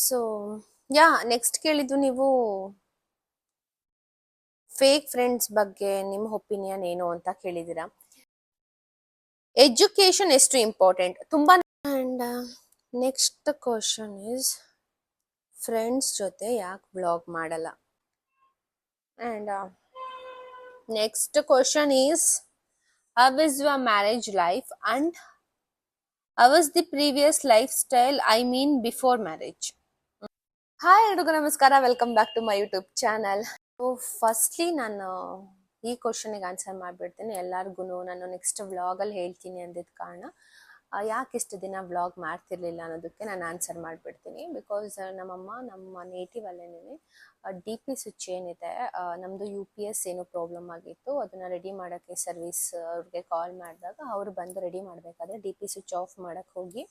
So next ಕೇಳಿದ್ದು ನೀವು fake friends ಬಗ್ಗೆ ನಿಮ್ಮ ಒಪಿನಿಯನ್ ಏನು ಅಂತ ಕೇಳಿದ್ದೀರಾ. ಎಜುಕೇಶನ್ ಎಷ್ಟು ಇಂಪಾರ್ಟೆಂಟ್ ತುಂಬಾ. And next question is friends ಜೊತೆ ಯಾಕೆ ಬ್ಲಾಗ್ ಮಾಡಲ್ಲ. And next question is how is your marriage life and how is the previous life style, I mean before marriage. Hi ಎಲ್ರಿಗೂ ನಮಸ್ಕಾರ, welcome back to my YouTube channel. Firstly ನಾನು ಈ ಕ್ವಶನ್ಗೆ answer ಮಾಡಿಬಿಡ್ತೀನಿ. ಎಲ್ಲರಿಗೂ ನಾನು ನೆಕ್ಸ್ಟ್ ವ್ಲಾಗಲ್ಲಿ ಹೇಳ್ತೀನಿ ಅಂದಿದ್ದ ಕಾರಣ ಯಾಕೆ ಇಷ್ಟು ದಿನ ವ್ಲಾಗ್ ಮಾಡ್ತಿರ್ಲಿಲ್ಲ ಅನ್ನೋದಕ್ಕೆ ನಾನು ಆನ್ಸರ್ ಮಾಡಿಬಿಡ್ತೀನಿ. ಬಿಕಾಸ್ ನಮ್ಮಮ್ಮ ನಮ್ಮ ನೇಟಿವ್ ಅಲ್ಲೇನೆ ಡಿ ಪಿ ಸ್ವಿಚ್ ಏನಿದೆ, ನಮ್ಮದು UPS ಏನೋ ಪ್ರಾಬ್ಲಮ್ ಆಗಿತ್ತು. ಅದನ್ನು ರೆಡಿ ಮಾಡೋಕ್ಕೆ ಸರ್ವಿಸ್ ಅವ್ರಿಗೆ ಕಾಲ್ ಮಾಡಿದಾಗ ಅವರು ಬಂದು ರೆಡಿ ಮಾಡಬೇಕಾದ್ರೆ ಡಿ ಪಿ ಸ್ವಿಚ್ ಆಫ್ ಮಾಡೋಕ್ಕೆ ಹೋಗಿ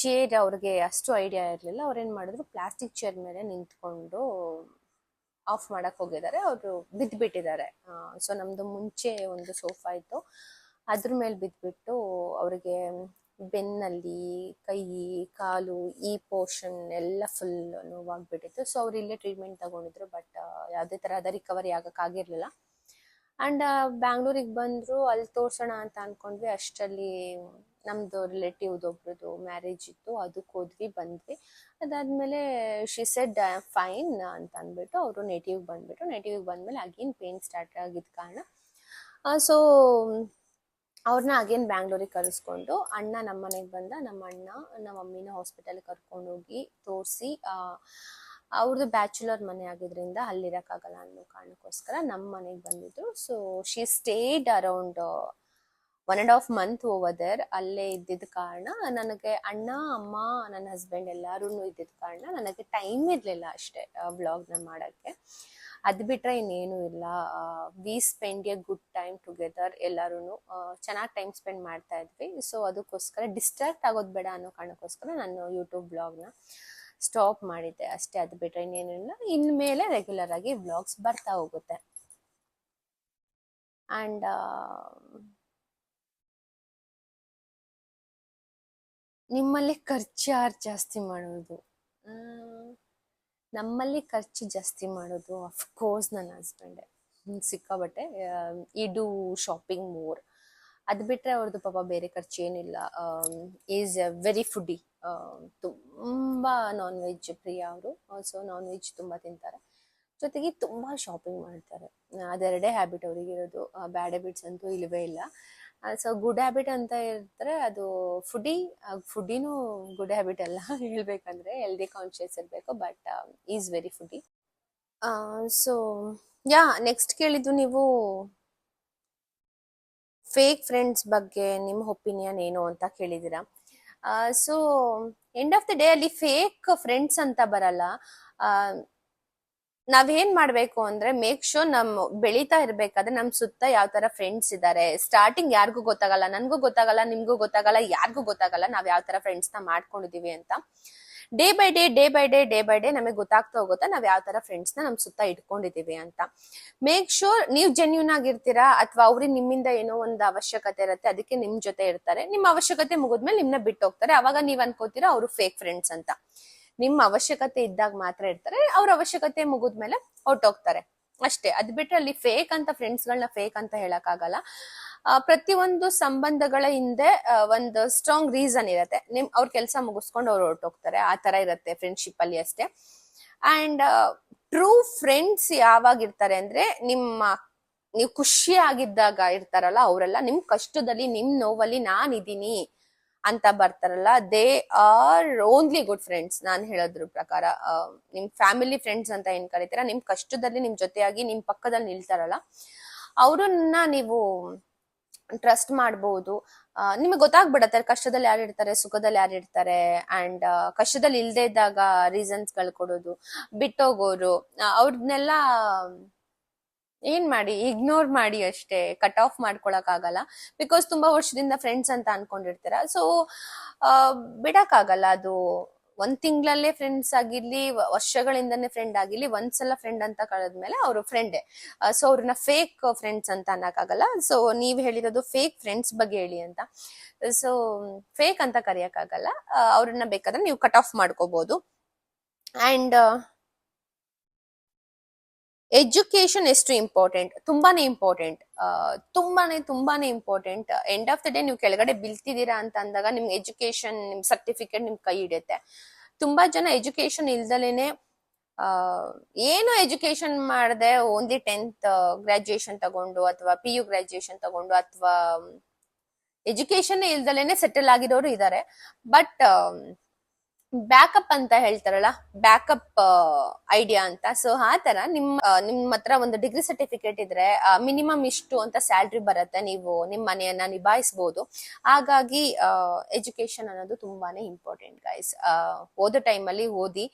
ಚೇರ್ ಅವ್ರಿಗೆ ಅಷ್ಟು ಐಡಿಯಾ ಇರಲಿಲ್ಲ. ಅವ್ರೇನು ಮಾಡಿದ್ರು, ಪ್ಲಾಸ್ಟಿಕ್ ಚೇರ್ ಮೇಲೆ ನಿಂತ್ಕೊಂಡು ಆಫ್ ಮಾಡಕ್ ಹೋಗಿದ್ದಾರೆ. ಅವರು ಬಿದ್ದುಬಿಟ್ಟಿದ್ದಾರೆ. ಸೊ ನಮ್ದು ಮುಂಚೆ ಒಂದು ಸೋಫಾ ಇತ್ತು, ಅದ್ರ ಮೇಲೆ ಬಿದ್ದುಬಿಟ್ಟು ಅವ್ರಿಗೆ ಬೆನ್ನಲ್ಲಿ, ಕೈ, ಕಾಲು ಈ ಪೋರ್ಷನ್ ಎಲ್ಲ ಫುಲ್ ನೋವಾಗ್ಬಿಟ್ಟಿತ್ತು. ಸೊ ಅವ್ರು ಇಲ್ಲೇ ಟ್ರೀಟ್ಮೆಂಟ್ ತಗೊಂಡಿದ್ರು. ಬಟ್ ಯಾವುದೇ ಥರದ ರಿಕವರಿ ಆಗಕ್ಕಾಗಿರ್ಲಿಲ್ಲ. ಅಂಡ್ ಬ್ಯಾಂಗ್ಳೂರಿಗೆ ಬಂದ್ರು, ಅಲ್ಲಿ ತೋರ್ಸೋಣ ಅಂತ ಅನ್ಕೊಂಡ್ವಿ. ಅಷ್ಟರಲ್ಲಿ ನಮ್ದು ರಿಲೇಟಿವ್ದು ಒಬ್ರದ್ದು ಮ್ಯಾರೇಜ್ ಇತ್ತು, ಅದಕ್ಕೆ ಹೋದ್ವಿ, ಬಂದ್ವಿ. ಅದಾದ್ಮೇಲೆ ಶಿ ಸೆಡ್ ಫೈನ್ ಅಂತ ಅಂದ್ಬಿಟ್ಟು ಅವರು ನೇಟಿವ್ಗೆ ಬಂದ್ಬಿಟ್ಟು, ನೇಟಿವ್ಗೆ ಬಂದ್ಮೇಲೆ ಅಗೇನ್ ಪೇನ್ ಸ್ಟಾರ್ಟ್ ಆಗಿದ್ದ ಕಾರಣ ಸೊ ಅವ್ರನ್ನ ಅಗೇನ್ ಬ್ಯಾಂಗ್ಳೂರಿಗೆ ಕರೆಸ್ಕೊಂಡು ಅಣ್ಣ ನಮ್ಮ ಮನೆಗೆ ಬಂದ. ನಮ್ಮ ಅಣ್ಣ ನಮ್ಮ ಮಮ್ಮಿನ ಹಾಸ್ಪಿಟಲ್ಗೆ ಕರ್ಕೊಂಡೋಗಿ ತೋರಿಸಿ, ಅವ್ರದ್ದು ಬ್ಯಾಚುಲರ್ ಮನೆ ಆಗಿದ್ರಿಂದ ಅಲ್ಲಿರೋಕ್ಕಾಗಲ್ಲ ಅನ್ನೋ ಕಾರಣಕ್ಕೋಸ್ಕರ ನಮ್ಮ ಮನೆಗೆ ಬಂದಿದ್ರು. So she stayed around 1.5 month over there. ಅಲ್ಲೇ ಇದ್ದಿದ್ದ ಕಾರಣ ನನಗೆ ಅಣ್ಣ, ಅಮ್ಮ, ನನ್ನ ಹಸ್ಬೆಂಡ್ ಎಲ್ಲರೂ ಇದ್ದಿದ್ದ ಕಾರಣ ನನಗೆ ಟೈಮ್ ಇರಲಿಲ್ಲ ಅಷ್ಟೇ ವ್ಲಾಗ್ನ ಮಾಡೋಕ್ಕೆ. ಅದು ಬಿಟ್ಟರೆ ಇನ್ನೇನು ಇಲ್ಲ. We spend A good time together. ಎಲ್ಲರೂ ಚೆನ್ನಾಗಿ ಟೈಮ್ ಸ್ಪೆಂಡ್ ಮಾಡ್ತಾ ಇದ್ವಿ. ಸೊ ಅದಕ್ಕೋಸ್ಕರ ಡಿಸ್ಟ್ರಾಕ್ಟ್ ಆಗೋದು ಬೇಡ ಅನ್ನೋ ಕಾರಣಕ್ಕೋಸ್ಕರ ನಾನು ಯೂಟ್ಯೂಬ್ ಬ್ಲಾಗ್ನ ಸ್ಟಾಪ್ ಮಾಡಿದ್ದೆ ಅಷ್ಟೇ. ಅದು ಬಿಟ್ಟರೆ ಇನ್ನೇನಿಲ್ಲ. ಇನ್ಮೇಲೆ ರೆಗ್ಯುಲರ್ ಆಗಿ ವ್ಲಾಗ್ಸ್ ಬರ್ತಾ ಹೋಗುತ್ತೆ. ಆ್ಯಂಡ್ ನಿಮ್ಮಲ್ಲಿ ಖರ್ಚು ಯಾರು ಜಾಸ್ತಿ ಮಾಡೋದು? ನಮ್ಮಲ್ಲಿ ಖರ್ಚು ಜಾಸ್ತಿ ಮಾಡೋದು ಅಫ್ಕೋರ್ಸ್ ನನ್ನ ಹಸ್ಬೆಂಡೇ. ಸಿಕ್ಕಾಬಟ್ಟೆ ಈ ಡೂ ಶಾಪಿಂಗ್ ಮೋರ್. ಅದು ಬಿಟ್ಟರೆ ಅವ್ರದ್ದು ಪಾಪ ಬೇರೆ ಖರ್ಚು ಏನಿಲ್ಲ. Is A very foodie. ತುಂಬ ನಾನ್ ವೆಜ್ ಪ್ರಿಯ ಅವರು. ಸೊ ನಾನ್ ವೆಜ್ ತುಂಬ ತಿಂತಾರೆ, ಜೊತೆಗೆ ತುಂಬ ಶಾಪಿಂಗ್ ಮಾಡ್ತಾರೆ. ಅದೆರಡೇ ಹ್ಯಾಬಿಟ್ ಅವರಿಗಿರೋದು. ಬ್ಯಾಡ್ ಹ್ಯಾಬಿಟ್ಸ್ ಅಂತೂ ಇಲ್ಲವೇ ಇಲ್ಲ. ಸೊ ಗುಡ್ ಹ್ಯಾಬಿಟ್ ಅಂತ ಇರ್ತಾರೆ, ಅದು ಫುಡ್ಡಿನೂ ಗುಡ್ ಹ್ಯಾಬಿಟ್ ಅಲ್ಲ ಹೇಳ್ಬೇಕಂದ್ರೆ. ಹೆಲ್ದಿ ಕಾನ್ಶಿಯಸ್ ಇರಬೇಕು, but is very foodie. So next ಕೇಳಿದ್ದು ನೀವು ಫೇಕ್ ಫ್ರೆಂಡ್ಸ್ ಬಗ್ಗೆ ನಿಮ್ಮ ಒಪಿನಿಯನ್ ಏನು ಅಂತ ಕೇಳಿದ್ದೀರಾ. So end of the day ಅಲ್ಲಿ ಫೇಕ್ ಫ್ರೆಂಡ್ಸ್ ಅಂತ ಬರಲ್ಲ. ನಾವೇನ್ ಮಾಡ್ಬೇಕು ಅಂದ್ರೆ ಮೇಕ್ ಶೋರ್ ಬೆಳೀತಾ ಇರ್ಬೇಕಾದ್ರೆ ನಮ್ ಸುತ್ತ ಯಾವ ತರ ಫ್ರೆಂಡ್ಸ್ ಇದಾರೆ. ಸ್ಟಾರ್ಟಿಂಗ್ ಯಾರಿಗೂ ಗೊತ್ತಾಗಲ್ಲ, ನನ್ಗೂ ಗೊತ್ತಾಗಲ್ಲ, ನಿಮ್ಗೂ ಗೊತ್ತಾಗಲ್ಲ, ಯಾರಿಗೂ ಗೊತ್ತಾಗಲ್ಲ ನಾವ್ ಯಾವ ತರ ಫ್ರೆಂಡ್ಸ್ ನ ಮಾಡ್ಕೊಂಡಿದೀವಿ ಅಂತ. ಡೇ ಬೈ ಡೇ ನಮಗೆ ಗೊತ್ತಾಗ್ತಾ ಹೋಗುತ್ತೆ ನಾವ್ ಯಾವ ತರ ಫ್ರೆಂಡ್ಸ್ ನ ನಮ್ ಸುತ್ತ ಇಟ್ಕೊಂಡಿದೀವಿ ಅಂತ. ಮೇಕ್ ಶೋರ್ ನೀವು ಜೆನ್ಯೂನ್ ಆಗಿರ್ತೀರಾ, ಅಥವಾ ಅವ್ರಿಗೆ ನಿಮ್ಮಿಂದ ಏನೋ ಒಂದು ಅವಶ್ಯಕತೆ ಇರುತ್ತೆ, ಅದಕ್ಕೆ ನಿಮ್ ಜೊತೆ ಇರ್ತಾರೆ. ನಿಮ್ ಅವಶ್ಯಕತೆ ಮುಗಿದ್ಮೇಲೆ ನಿಮ್ನ ಬಿಟ್ಟು ಹೋಗ್ತಾರೆ. ಅವಾಗ ನೀವ್ ಅನ್ಕೋತೀರಾ ಅವರು ಫೇಕ್ ಫ್ರೆಂಡ್ಸ್ ಅಂತ. ನಿಮ್ಮ ಅವಶ್ಯಕತೆ ಇದ್ದಾಗ ಮಾತ್ರ ಇರ್ತಾರೆ, ಅವ್ರ ಅವಶ್ಯಕತೆ ಮುಗಿದ್ಮೇಲೆ ಹೊರಟೋಗ್ತಾರೆ ಅಷ್ಟೇ. ಅದ್ ಬಿಟ್ರೆ ಅಲ್ಲಿ ಫೇಕ್ ಅಂತ ಫ್ರೆಂಡ್ಸ್ಗಳನ್ನ ಫೇಕ್ ಅಂತ ಹೇಳಕ್ ಆಗಲ್ಲ. ಪ್ರತಿಯೊಂದು ಸಂಬಂಧಗಳ ಹಿಂದೆ ಒಂದು ಸ್ಟ್ರಾಂಗ್ ರೀಸನ್ ಇರತ್ತೆ. ಅವ್ರ ಕೆಲಸ ಮುಗಿಸ್ಕೊಂಡು ಅವ್ರು ಹೊರಟೋಗ್ತಾರೆ, ಆ ತರ ಇರತ್ತೆ ಫ್ರೆಂಡ್ಶಿಪ್ ಅಲ್ಲಿ ಅಷ್ಟೇ. ಅಂಡ್ ಟ್ರೂ ಫ್ರೆಂಡ್ಸ್ ಯಾವಾಗ ಇರ್ತಾರೆ ಅಂದ್ರೆ ನೀವು ಖುಷಿ ಆಗಿದ್ದಾಗ ಇರ್ತಾರಲ್ಲ ಅವರೆಲ್ಲ. ನಿಮ್ ಕಷ್ಟದಲ್ಲಿ, ನಿಮ್ ನೋವಲ್ಲಿ ನಾನಿದ್ದೀನಿ ಅಂತ ಬರ್ತಾರಲ್ಲ, they are only good friends. ನಾನ್ ಹೇಳೋದ್ರ ಪ್ರಕಾರ ನಿಮ್ ಫ್ಯಾಮಿಲಿ ಫ್ರೆಂಡ್ಸ್ ಅಂತ ಏನ್ ಕರಿತೀರಾ, ನಿಮ್ ಕಷ್ಟದಲ್ಲಿ ನಿಮ್ ಜೊತೆಯಾಗಿ ನಿಮ್ ಪಕ್ಕದಲ್ಲಿ ನಿಲ್ತಾರಲ್ಲ, ಅವ್ರನ್ನ ನೀವು ಟ್ರಸ್ಟ್ ಮಾಡ್ಬೋದು. ನಿಮಗೆ ಗೊತ್ತಾಗ್ಬಿಡತ್ತೆ ಕಷ್ಟದಲ್ಲಿ ಯಾರು ಇರ್ತಾರೆ, ಸುಖದಲ್ಲಿ ಯಾರು ಇರ್ತಾರೆ. ಅಂಡ್ ಕಷ್ಟದಲ್ಲಿ ಇಲ್ದೇ ಇದ್ದಾಗ ರೀಸನ್ಸ್ ಗಳು ಕೊಡೋದು, ಬಿಟ್ಟೋಗೋರು, ಅವ್ರನ್ನೆಲ್ಲ ಏನ್ ಮಾಡಿ ಇಗ್ನೋರ್ ಮಾಡಿ ಅಷ್ಟೇ. ಕಟ್ ಆಫ್ ಮಾಡ್ಕೊಳಕ್ ಆಗಲ್ಲ, ಬಿಕಾಸ್ ತುಂಬಾ ವರ್ಷದಿಂದ ಫ್ರೆಂಡ್ಸ್ ಅಂತ ಅನ್ಕೊಂಡಿರ್ತೀರ. ಸೊ ಬಿಡಕ್ ಆಗಲ್ಲ. ಅದು ಒಂದ್ ತಿಂಗಳಲ್ಲೇ ಫ್ರೆಂಡ್ಸ್ ಆಗಿರ್ಲಿ, ವರ್ಷಗಳಿಂದನೇ ಫ್ರೆಂಡ್ ಆಗಿರ್ಲಿ, ಒಂದ್ಸಲ ಫ್ರೆಂಡ್ ಅಂತ ಕಳೆದ್ಮೇಲೆ ಅವರು ಫ್ರೆಂಡೇ. ಸೊ ಅವ್ರನ್ನ ಫೇಕ್ ಫ್ರೆಂಡ್ಸ್ ಅಂತ ಅನ್ನಕ್ಕಾಗಲ್ಲ. ಸೊ ನೀವ್ ಹೇಳಿರೋದು ಫೇಕ್ ಫ್ರೆಂಡ್ಸ್ ಬಗ್ಗೆ ಹೇಳಿ ಅಂತ. ಸೊ ಫೇಕ್ ಅಂತ ಕರೆಯಕ್ಕಾಗಲ್ಲ. ಅವ್ರನ್ನ ಬೇಕಾದ್ರೆ ನೀವು ಕಟ್ ಆಫ್ ಮಾಡ್ಕೋಬಹುದು. ಅಂಡ್ ಎಜುಕೇಶನ್ ಎಷ್ಟು ಇಂಪಾರ್ಟೆಂಟ್? ತುಂಬಾನೇ ಇಂಪಾರ್ಟೆಂಟ್. ತುಂಬಾನೇ important. End of the day ನೀವು ಕೆಳಗಡೆ ಬೀಳ್ತಿದ್ದೀರಾ ಅಂತ ಅಂದಾಗ ನಿಮ್ಗೆ ಎಜುಕೇಶನ್, ನಿಮ್ ಸರ್ಟಿಫಿಕೇಟ್ ನಿಮ್ ಕೈ ಹಿಡಿಯುತ್ತೆ. ತುಂಬಾ ಜನ ಎಜುಕೇಶನ್ ಇಲ್ದಲೇನೆ ಏನು ಎಜುಕೇಶನ್ ಮಾಡದೆ ಓನ್ಲಿ 10th ಗ್ರಾಜುಯೇಷನ್ ತಗೊಂಡು ಅಥವಾ PU ಗ್ರಾಜುಯೇಷನ್ ತಗೊಂಡು ಅಥವಾ ಎಜುಕೇಶನ್ ಇಲ್ದಲೇನೆ ಸೆಟಲ್ ಆಗಿರೋರು ಇದ್ದಾರೆ. ಬಟ್ ಬ್ಯಾಕಪ್ ಅಂತ ಹೇಳ್ತಾರಲ್ಲ, ಬ್ಯಾಕಪ್ ಐಡಿಯಾ ಅಂತ. ಸೊ ಆ ತರ ನಿಮ್ಮ ಹತ್ರ ಒಂದು ಡಿಗ್ರಿ ಸರ್ಟಿಫಿಕೇಟ್ ಇದ್ರೆ ಮಿನಿಮಮ್ ಇಷ್ಟು ಅಂತ ಸ್ಯಾಲ್ರಿ ಬರುತ್ತೆ, ನೀವು ನಿಮ್ಮ ಮನೆಯನ್ನ ನಿಭಾಯಿಸಬಹುದು. ಹಾಗಾಗಿ ಎಜುಕೇಶನ್ ಅನ್ನೋದು ತುಂಬಾನೇ ಇಂಪಾರ್ಟೆಂಟ್ ಗೈಸ್. ಓದೋ ಟೈಮಲ್ಲಿ ಓದಿ,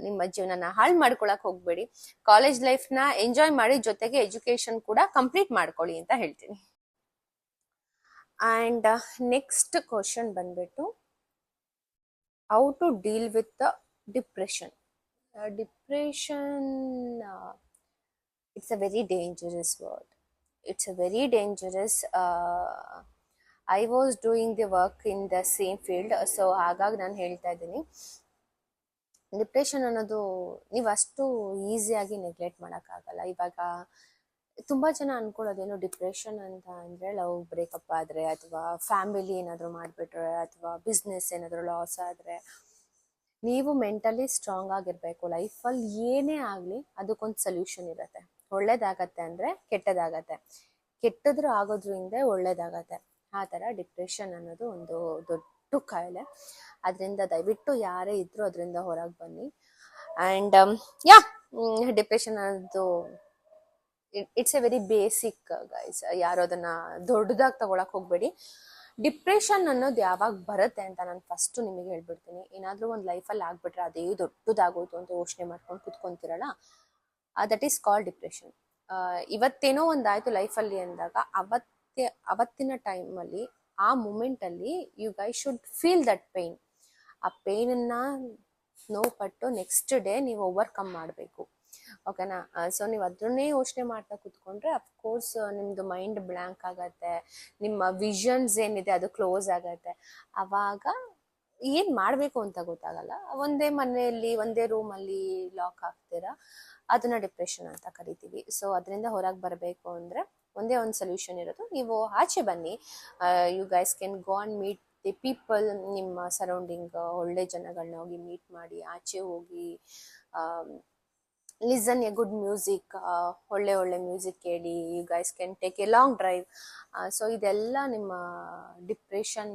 ನಿಮ್ಮ ಜೀವನನ ಹಾಳು ಮಾಡ್ಕೊಳಕ್ ಹೋಗ್ಬೇಡಿ. ಕಾಲೇಜ್ ಲೈಫ್ ನ ಎಂಜಾಯ್ ಮಾಡಿ, ಜೊತೆಗೆ ಎಜುಕೇಶನ್ ಕೂಡ ಕಂಪ್ಲೀಟ್ ಮಾಡ್ಕೊಳ್ಳಿ ಅಂತ ಹೇಳ್ತೀನಿ. ಅಂಡ್ ನೆಕ್ಸ್ಟ್ ಕ್ವಶನ್ ಬಂದ್ಬಿಟ್ಟು, how to deal with the depression. Depression, it's a very dangerous word. It's a very dangerous. I was doing the work in the same field, so ಹಾಗಾಗಿ ನಾನು ಹೇಳ್ತಾ ಇದ್ದೀನಿ. Depression ಅನ್ನೋದು ನೀವು ಅಷ್ಟು ಈಸಿಯಾಗಿ ನೆಗ್ಲೆಕ್ಟ್ ಮಾಡೋಕ್ಕಾಗಲ್ಲ. ಇವಾಗ ತುಂಬಾ ಜನ ಅನ್ಕೊಳ್ಳೋದೇನು, ಡಿಪ್ರೆಷನ್ ಅಂತ ಅಂದ್ರೆ ಲವ್ ಬ್ರೇಕಪ್ ಆದ್ರೆ, ಅಥವಾ ಫ್ಯಾಮಿಲಿ ಏನಾದ್ರು ಮಾಡ್ಬಿಟ್ರೆ, ಅಥವಾ ಬಿಸ್ನೆಸ್ ಏನಾದ್ರು ಲಾಸ್ ಆದ್ರೆ. ನೀವು ಮೆಂಟಲಿ ಸ್ಟ್ರಾಂಗ್ ಆಗಿರ್ಬೇಕು. ಲೈಫಲ್ಲಿ ಏನೇ ಆಗ್ಲಿ ಅದಕ್ಕೊಂದು ಸೊಲ್ಯೂಷನ್ ಇರುತ್ತೆ. ಒಳ್ಳೇದಾಗತ್ತೆ ಅಂದ್ರೆ ಕೆಟ್ಟದಾಗತ್ತೆ, ಕೆಟ್ಟದ್ರು ಆಗೋದ್ರಿಂದ ಒಳ್ಳೇದಾಗತ್ತೆ. ಆ ತರ ಡಿಪ್ರೆಷನ್ ಅನ್ನೋದು ಒಂದು ದೊಡ್ಡ ಕಾಯಿಲೆ. ಅದರಿಂದ ದಯವಿಟ್ಟು ಯಾರೇ ಇದ್ರು ಅದರಿಂದ ಹೊರಗೆ ಬನ್ನಿ. ಅಂಡ್ ಡಿಪ್ರೆಷನ್ ಅನ್ನೋದು it's A very basic guys. ಯಾರು ಅದನ್ನ ದೊಡ್ಡದಾಗಿ ತಗೊಳಕ್ ಹೋಗ್ಬೇಡಿ. ಡಿಪ್ರೆಷನ್ ಅನ್ನೋದು ಯಾವಾಗ ಬರುತ್ತೆ ಅಂತ ನಾನು ಫಸ್ಟ್ ನಿಮಗೆ ಹೇಳ್ಬಿಡ್ತೀನಿ. ಏನಾದ್ರೂ ಒಂದು ಲೈಫಲ್ಲಿ ಆಗ್ಬಿಟ್ರೆ ಅದೇ ದೊಡ್ಡದಾಗೋಯ್ತು ಅಂತ ಯೋಚನೆ ಮಾಡ್ಕೊಂಡು ಕುತ್ಕೊಂತಿರಲ್ಲ, ದಟ್ ಈಸ್ ಕಾಲ್ಡ್ ಡಿಪ್ರೆಷನ್. ಇವತ್ತೇನೋ ಒಂದಾಯ್ತು ಲೈಫಲ್ಲಿ ಅಂದಾಗ ಅವತ್ತಿನ ಟೈಮಲ್ಲಿ, ಆ ಮೂಮೆಂಟಲ್ಲಿ you guys should feel that pain. ಆ ಪೇನನ್ನ ನೋವು ನೆಕ್ಸ್ಟ್ ಡೇ ನೀವು ಓವರ್ಕಮ್ ಮಾಡಬೇಕು. ಓಕೆನಾ? ಸೊ ನೀವು ಅದನ್ನೇ ಯೋಚನೆ ಮಾಡ್ತಾ ಕುತ್ಕೊಂಡ್ರೆ ಅಫ್ಕೋರ್ಸ್ ನಿಮ್ದು ಮೈಂಡ್ ಬ್ಲ್ಯಾಂಕ್ ಆಗತ್ತೆ, ನಿಮ್ಮ ವಿಷನ್ಸ್ ಏನಿದೆ ಅದು ಕ್ಲೋಸ್ ಆಗತ್ತೆ. ಅವಾಗ ಏನ್ ಮಾಡ್ಬೇಕು ಅಂತ ಗೊತ್ತಾಗಲ್ಲ. ಒಂದೇ ಮನೆಯಲ್ಲಿ, ಒಂದೇ ರೂಮಲ್ಲಿ ಲಾಕ್ ಆಗ್ತೀರಾ, ಅದನ್ನ ಡಿಪ್ರೆಷನ್ ಅಂತ ಕರಿತೀವಿ. ಸೊ ಅದರಿಂದ ಹೊರಗೆ ಬರಬೇಕು ಅಂದ್ರೆ ಒಂದೇ ಒಂದು ಸೊಲ್ಯೂಷನ್ ಇರೋದು, ನೀವು ಆಚೆ ಬನ್ನಿ. You guys can go and meet the people. ನಿಮ್ಮ ಸರೌಂಡಿಂಗ್ ಒಳ್ಳೆ ಜನಗಳನ್ನ ಹೋಗಿ ಮೀಟ್ ಮಾಡಿ, ಆಚೆ ಹೋಗಿ ಲಿಸನ್ ಎ ಗುಡ್ ಮ್ಯೂಸಿಕ್, ಒಳ್ಳೆ ಮ್ಯೂಸಿಕ್ ಕೇಳಿ. You guys can take a long drive. So ಇದೆಲ್ಲ ನಿಮ್ಮ ಡಿಪ್ರೆಷನ್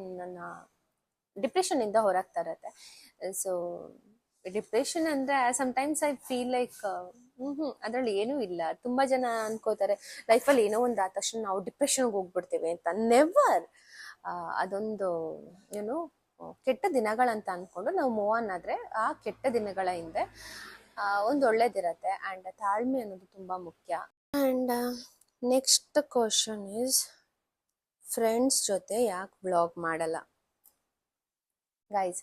ಇಂದ ಹೊರಗೆ ತರತ್ತೆ. ಸೊ ಡಿಪ್ರೆಷನ್ ಅಂದ್ರೆ ಸಮ್ಟೈಮ್ಸ್ ಐ ಫೀಲ್ ಲೈಕ್ ಅದ್ರಲ್ಲಿ ಏನೂ ಇಲ್ಲ. ತುಂಬಾ ಜನ ಅನ್ಕೋತಾರೆ ಲೈಫಲ್ಲಿ ಏನೋ ಒಂದು ಆದ ತಕ್ಷಣ ನಾವು ಡಿಪ್ರೆಷನ್ಗೆ ಹೋಗ್ಬಿಡ್ತೇವೆ ಅಂತ. ನೆವರ್. ಅದೊಂದು ಏನು ಕೆಟ್ಟ ದಿನಗಳಂತ ಅನ್ಕೊಂಡು ನಾವು ಮೂವ್ ಆನ್ ಆದ್ರೆ ಆ ಕೆಟ್ಟ ದಿನಗಳ ಹಿಂದೆ ಒಂದು ಒಳ್ಳೇದಿರತ್ತೆ. ಅಂಡ್ ತಾಳ್ಮೆ ಅನ್ನೋದು ತುಂಬಾ ಮುಖ್ಯ. And next question is, friends ಜೊತೆ ಯಾಕೆ ವ್ಲಾಗ್ ಮಾಡಲ್ಲ? ಗೈಸ್,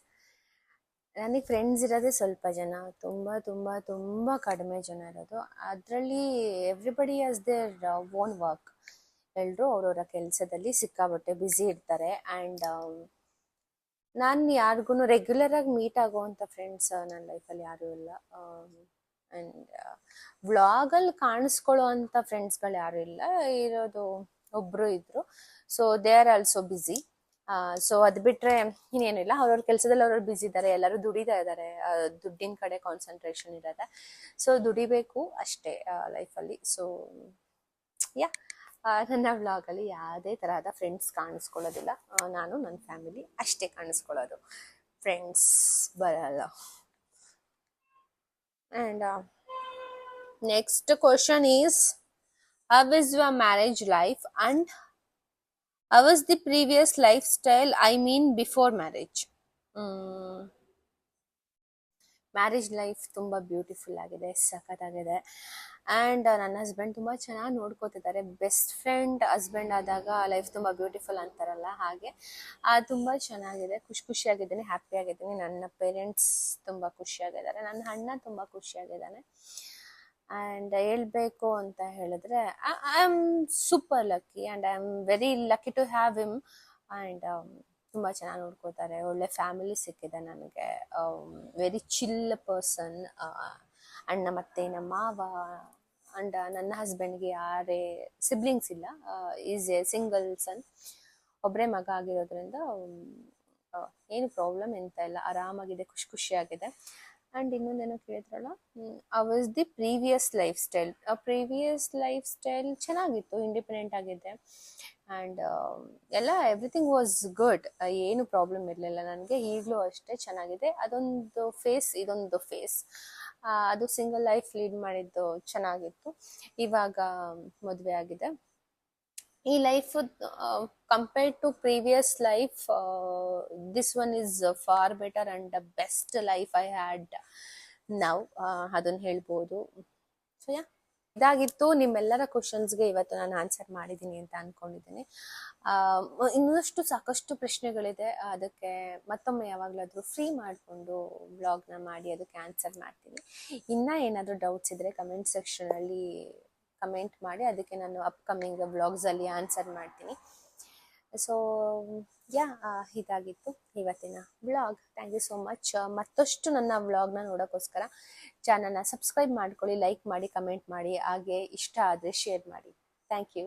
ನನಗೆ ಫ್ರೆಂಡ್ಸ್ ಇರೋದೇ ಸ್ವಲ್ಪ ಜನ, ತುಂಬಾ ಕಡಿಮೆ ಜನ ಇರೋದು. ಅದರಲ್ಲಿ everybody has their own work. ಎಲ್ಲರೂ ಅವ್ರವ್ರ ಕೆಲಸದಲ್ಲಿ ಸಿಕ್ಕಾಬಟ್ಟೆ ಬ್ಯುಸಿ ಇರ್ತಾರೆ. ಅಂಡ್ ನಾನು ಯಾರಿಗೂ ರೆಗ್ಯುಲರ್ ಆಗಿ ಮೀಟ್ ಆಗುವಂಥ ಫ್ರೆಂಡ್ಸ್ ನನ್ನ ಲೈಫಲ್ಲಿ ಯಾರೂ ಇಲ್ಲ. ಅಂಡ್ ವ್ಲಾಗಲ್ಲಿ ಕಾಣಿಸ್ಕೊಳ್ಳೋ ಅಂಥ ಫ್ರೆಂಡ್ಸ್ಗಳು ಯಾರೂ ಇಲ್ಲ. ಇರೋದು ಒಬ್ರು ಇದ್ರು. So they are also busy. So ಅದು ಬಿಟ್ರೆ ಇನ್ನೇನಿಲ್ಲ. ಅವ್ರವ್ರ ಕೆಲಸದಲ್ಲಿ ಅವ್ರವ್ರು ಬ್ಯುಸಿ ಇದ್ದಾರೆ, ಎಲ್ಲರೂ ದುಡಿತಾ ಇದ್ದಾರೆ. ದುಡ್ಡಿನ ಕಡೆ ಕಾನ್ಸಂಟ್ರೇಷನ್ ಇರುತ್ತೆ. ಸೊ ದುಡಿಬೇಕು ಅಷ್ಟೇ ಲೈಫಲ್ಲಿ. ಸೊ ನನ್ನ ವ್ಲಾಗಲ್ಲಿ ಯಾವುದೇ ತರಹದ ಫ್ರೆಂಡ್ಸ್ ಕಾಣಿಸ್ಕೊಳ್ಳೋದಿಲ್ಲ. ನಾನು ನನ್ನ ಫ್ಯಾಮಿಲಿ ಅಷ್ಟೇ ಕಾಣಿಸ್ಕೊಳ್ಳೋದು, ಫ್ರೆಂಡ್ಸ್ ಬರಲ್ಲ. And next question is, how is your marriage life and how was the previous lifestyle, I mean before marriage? Marriage life ತುಂಬ ಬ್ಯೂಟಿಫುಲ್ ಆಗಿದೆ, ಸಖತ್ತಾಗಿದೆ. ಆ್ಯಂಡ್ ನನ್ನ ಹಸ್ಬೆಂಡ್ ತುಂಬ ಚೆನ್ನಾಗಿ ನೋಡ್ಕೋತಿದ್ದಾರೆ. ಬೆಸ್ಟ್ ಫ್ರೆಂಡ್ ಹಸ್ಬೆಂಡ್ ಆದಾಗ ಲೈಫ್ ತುಂಬ ಬ್ಯೂಟಿಫುಲ್ ಅಂತಾರಲ್ಲ, ಹಾಗೆ ತುಂಬ ಚೆನ್ನಾಗಿದೆ. ಖುಷಿಯಾಗಿದ್ದೀನಿ, ಹ್ಯಾಪಿಯಾಗಿದ್ದೀನಿ. ನನ್ನ ಪೇರೆಂಟ್ಸ್ ತುಂಬ ಖುಷಿಯಾಗಿದ್ದಾರೆ, ನನ್ನ ಅಣ್ಣ ತುಂಬ ಖುಷಿಯಾಗಿದ್ದಾನೆ. ಆ್ಯಂಡ್ ಹೇಳ್ಬೇಕು ಅಂತ ಹೇಳಿದ್ರೆ I am super lucky and I am very lucky to have him. And ತುಂಬ ಚೆನ್ನಾಗಿ ನೋಡ್ಕೋತಾರೆ. ಒಳ್ಳೆ ಫ್ಯಾಮಿಲಿ ಸಿಕ್ಕಿದೆ ನನಗೆ. Very chill person. ಅಣ್ಣ ಮತ್ತು ನಮ್ಮ ಮಾವ ಅಂಡ್ ನನ್ನ ಹಸ್ಬೆಂಡ್ಗೆ ಯಾರೇ ಸಿಬ್ಲಿಂಗ್ಸ್ ಇಲ್ಲ. ಈಸ್ ಎ ಸಿಂಗಲ್ ಸನ್. ಒಬ್ಬರೇ ಮಗ ಆಗಿರೋದ್ರಿಂದ ಏನು ಪ್ರಾಬ್ಲಮ್ ಎಂತ ಇಲ್ಲ, ಆರಾಮಾಗಿದೆ, ಖುಷಿಯಾಗಿದೆ. ಆ್ಯಂಡ್ ಇನ್ನೊಂದೇನೋ ಕೇಳಿದ್ರಲ್ಲ, was the previous life style ಚೆನ್ನಾಗಿತ್ತು, ಇಂಡಿಪೆಂಡೆಂಟ್ ಆಗಿದೆ. ಆ್ಯಂಡ್ ಎಲ್ಲ ಎವ್ರಿಥಿಂಗ್ ವಾಸ್ ಗುಡ್, ಏನು ಪ್ರಾಬ್ಲಮ್ ಇರಲಿಲ್ಲ ನನಗೆ. ಈಗಲೂ ಅಷ್ಟೇ ಚೆನ್ನಾಗಿದೆ. ಅದೊಂದು ಫೇಸ್, ಇದೊಂದು ಫೇಸ್. ಅದು ಸಿಂಗಲ್ ಲೈಫ್ ಲೀಡ್ ಮಾಡಿದ್ದು ಚೆನ್ನಾಗಿತ್ತು. ಇವಾಗ ಮದುವೆ ಆಗಿದೆ. ಈ life compared to previous life, this one is far better and the best life I had now, ಅದನ್ನು ಹೇಳ್ಬೋದು. ಸೊ ಇದಾಗಿತ್ತು ನಿಮ್ಮೆಲ್ಲರ ಕ್ವಶನ್ಸ್ಗೆ ಇವತ್ತು ನಾನು ಆನ್ಸರ್ ಮಾಡಿದ್ದೀನಿ ಅಂತ ಅಂದ್ಕೊಂಡಿದ್ದೀನಿ. ಇನ್ನಷ್ಟು ಸಾಕಷ್ಟು ಪ್ರಶ್ನೆಗಳಿದೆ, ಅದಕ್ಕೆ ಮತ್ತೊಮ್ಮೆ ಯಾವಾಗಲಾದರೂ ಫ್ರೀ ಮಾಡಿಕೊಂಡು ಬ್ಲಾಗ್ನ ಮಾಡಿ ಅದಕ್ಕೆ ಆನ್ಸರ್ ಮಾಡ್ತೀನಿ. ಇನ್ನೂ ಏನಾದರೂ ಡೌಟ್ಸ್ ಇದ್ದರೆ ಕಮೆಂಟ್ ಸೆಕ್ಷನಲ್ಲಿ ಕಮೆಂಟ್ ಮಾಡಿ, ಅದಕ್ಕೆ ನಾನು ಅಪ್ಕಮಿಂಗ್ ವ್ಲಾಗ್ಸಲ್ಲಿ ಆನ್ಸರ್ ಮಾಡ್ತೀನಿ. ಸೊ ಇದಾಗಿತ್ತು ಇವತ್ತಿನ vlog. Thank you so much. ಮತ್ತಷ್ಟು ನನ್ನ ವ್ಲಾಗ್ನ ನೋಡೋಕ್ಕೋಸ್ಕರ ಚಾನಲ್ನ ಸಬ್ಸ್ಕ್ರೈಬ್ ಮಾಡ್ಕೊಳ್ಳಿ, ಲೈಕ್ ಮಾಡಿ, ಕಮೆಂಟ್ ಮಾಡಿ, ಹಾಗೆ ಇಷ್ಟ ಆದರೆ ಶೇರ್ ಮಾಡಿ. Thank you.